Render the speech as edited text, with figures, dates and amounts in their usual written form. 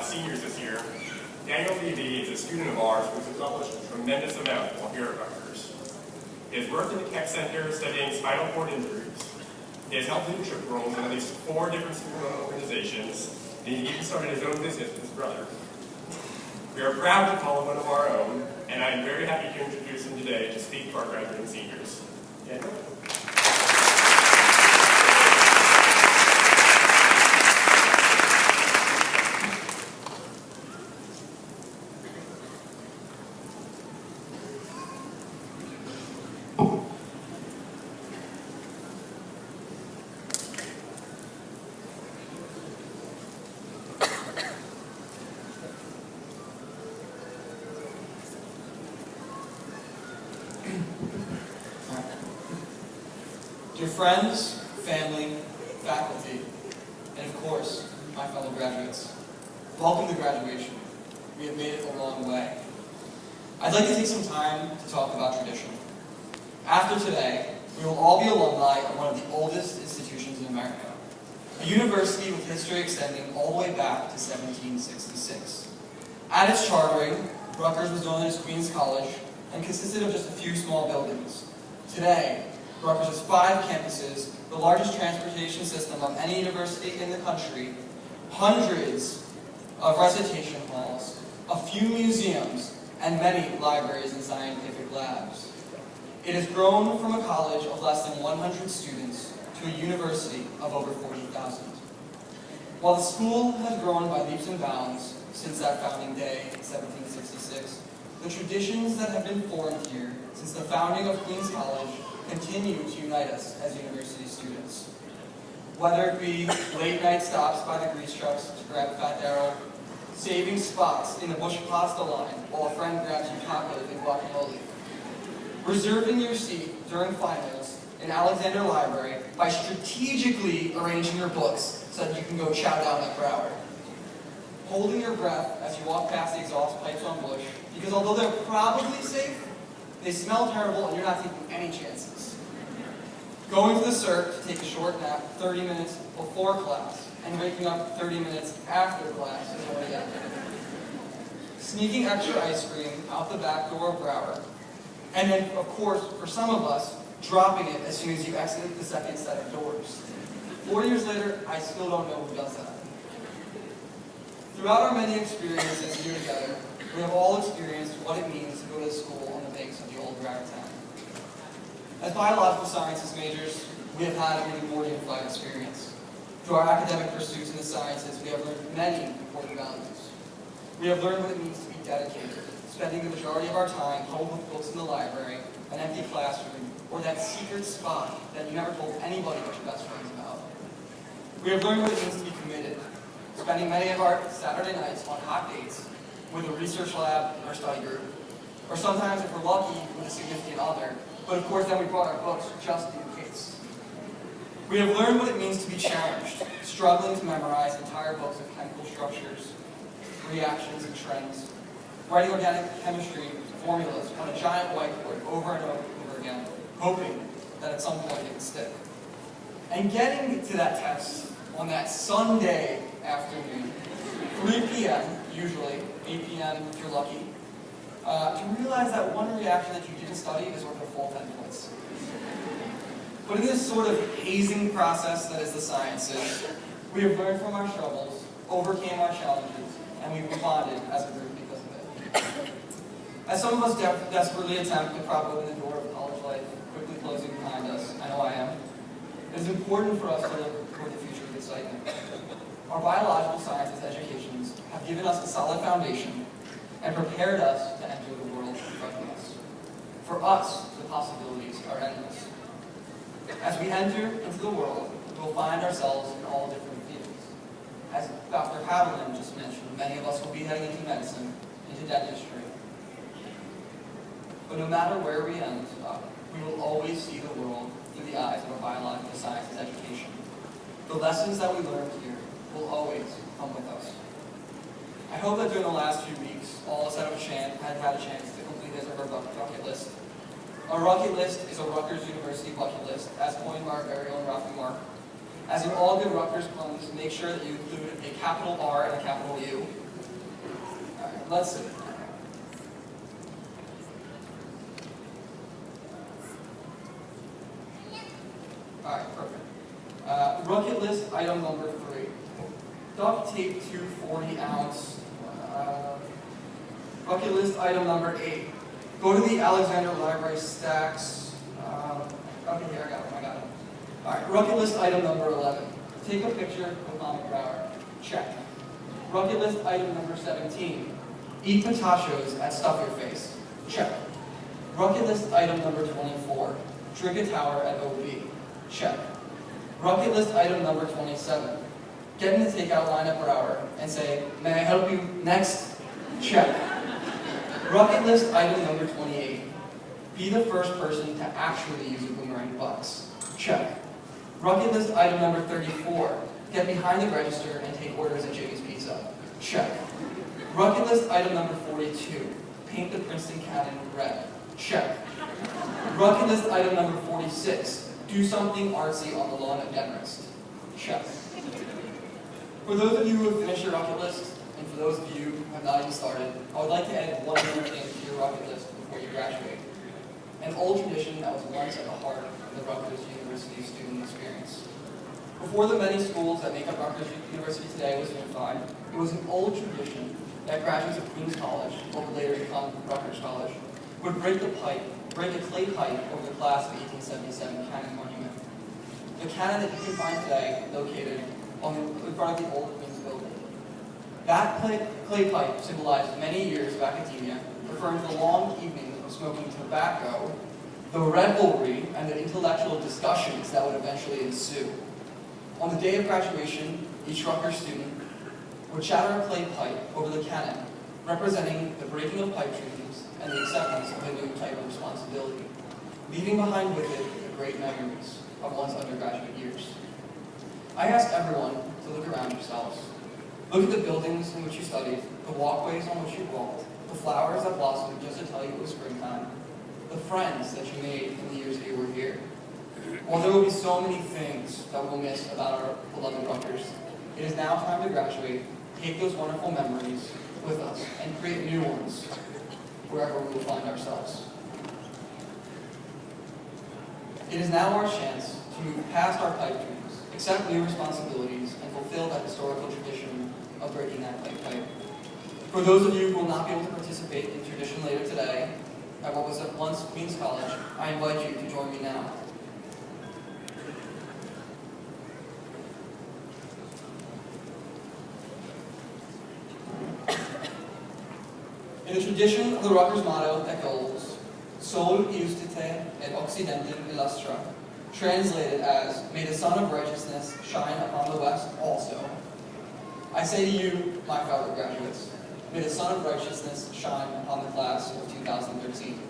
seniors this year, Daniel Levi is a student of ours who has accomplished a tremendous amount while here at Rutgers. He has worked in the Keck Center studying spinal cord injuries. He has held leadership roles in at least 4 different school organizations, and he even started his own business with his brother. We are proud to call him one of our own, and I am very happy to introduce him today to speak to our graduating seniors. Daniel? Dear friends, family, faculty, and of course, my fellow graduates, welcome to graduation. We have made it a long way. I'd like to take some time to talk about tradition. After today, we will all be alumni of one of the oldest institutions in America, a university with history extending all the way back to 1766. At its chartering, Rutgers was known as Queens College and consisted of just a few small buildings. Today, Rutgers has 5 campuses, the largest transportation system of any university in the country, hundreds of recitation halls, a few museums, and many libraries and scientific labs. It has grown from a college of less than 100 students to a university of over 40,000. While the school has grown by leaps and bounds since that founding day in 1766, the traditions that have been formed here since the founding of Queens College continue to unite us as university students. Whether it be late night stops by the grease trucks to grab a fat arrow, saving spots in the bush pasta line while a friend grabs you tacos and guacamole, reserving your seat during finals in Alexander Library by strategically arranging your books so that you can go chow down at Broward, holding your breath as you walk past the exhaust pipes on Bush, because although they're probably safe, they smell terrible and you're not taking any chances. Going to the CERT to take a short nap 30 minutes before class and waking up 30 minutes after class is already out there. Sneaking extra ice cream out the back door of Broward. And then, of course, for some of us, dropping it as soon as you exit the second set of doors. 4 years later, I still don't know who does that. Throughout our many experiences here together, we have all experienced what it means to go to school on the banks of the old Broward town. As biological sciences majors, we have had a really more unified experience. Through our academic pursuits in the sciences, we have learned many important values. We have learned what it means to be dedicated, spending the majority of our time home with books in the library, an empty classroom, or that secret spot that you never told anybody but your best friends about. We have learned what it means to be committed, spending many of our Saturday nights on hot dates with a research lab or study group, or sometimes, if we're lucky, with a significant other, but of course then we brought our books just in case. We have learned what it means to be challenged, struggling to memorize entire books of chemical structures, reactions, and trends, writing organic chemistry formulas on a giant whiteboard over and over again, hoping that at some point it would stick. And getting to that test on that Sunday afternoon, 3 p.m. usually, 8 p.m. if you're lucky, to realize that one reaction that you didn't study is worth a full 10 points. But in this sort of hazing process that is the sciences, we have learned from our struggles, overcame our challenges, and we've bonded as a group because of it. As some of us desperately attempt to prop open the door of college life, quickly closing behind us, I know I am, it is important for us to look toward the future with excitement. Our biological sciences educations have given us a solid foundation and prepared us to enter the world in front of us. For us, the possibilities are endless. As we enter into the world, we will find ourselves in all different fields. As Dr. Haviland just mentioned, many of us will be heading into medicine, into dentistry. But no matter where we end up, we will always see the world through the eyes of a biological sciences education. The lessons that we learned here will always come with us. I hope that during the last few weeks, all of us have had a chance to complete his or her bucket list. A bucket list is a Rutgers University bucket list, as coined by our very own Rafi Mark. As in all good Rutgers puns, make sure that you include a capital R and a capital U. Alright, let's see. Alright, perfect. Bucket list item number 3. Duct tape 240 ounce. Bucket list item number 8. Go to the Alexander Library stacks. Okay, here, I got it. Alright, bucket list item number 11. Take a picture with Mama Brower. Check. Bucket list item number 17. Eat potatoes at Stuff Your Face. Check. Bucket list item number 24. Drink a tower at OB. Check. Bucket list item number 27. Get in the takeout line at Brower and say, "May I help you next?" Check. Bucket list item number 28. Be the first person to actually use a boomerang box. Check. Bucket list item number 34. Get behind the register and take orders at Jimmy's Pizza. Check. Bucket list item number 42. Paint the Princeton cannon red. Check. Bucket list item number 46. Do something artsy on the lawn at Demarest. Check. For those of you who have finished your bucket list, and for those of you who have not even started, I would like to add one more thing to your bucket list before you graduate. An old tradition that was once at the heart of the Rutgers University student experience. Before the many schools that make up Rutgers University today was unified, it was an old tradition that graduates of Queens College, what would later become Rutgers College, would break a clay pipe over the class of 1877 cannon monument. The cannon that you can find today located in front of the old Queens building. That clay pipe symbolized many years of academia, referring to the long evenings of smoking tobacco, the revelry, and the intellectual discussions that would eventually ensue. On the day of graduation, each Rutgers student would shatter a clay pipe over the cannon, representing the breaking of pipe dreams and the acceptance of a new type of responsibility, leaving behind with it the great memories of one's undergraduate years. I ask everyone to look around yourselves. Look at the buildings in which you studied, the walkways on which you walked, the flowers that blossomed just to tell you it was springtime, the friends that you made in the years that you were here. While there will be so many things that we'll miss about our beloved Rutgers, it is now time to graduate, take those wonderful memories with us, and create new ones wherever we will find ourselves. It is now our chance to move past our pipe dreams, accept new responsibilities, and fulfill that historical tradition of breaking that clay pipe. For those of you who will not be able to participate in tradition later today, at what was at once Queens College, I invite you to join me now. In the tradition of the Rutgers motto that goes, Sol iustite et occidentem illustra, translated as, "May the sun of righteousness shine upon the west also." I say to you, my fellow graduates, may the sun of righteousness shine upon the class of 2013.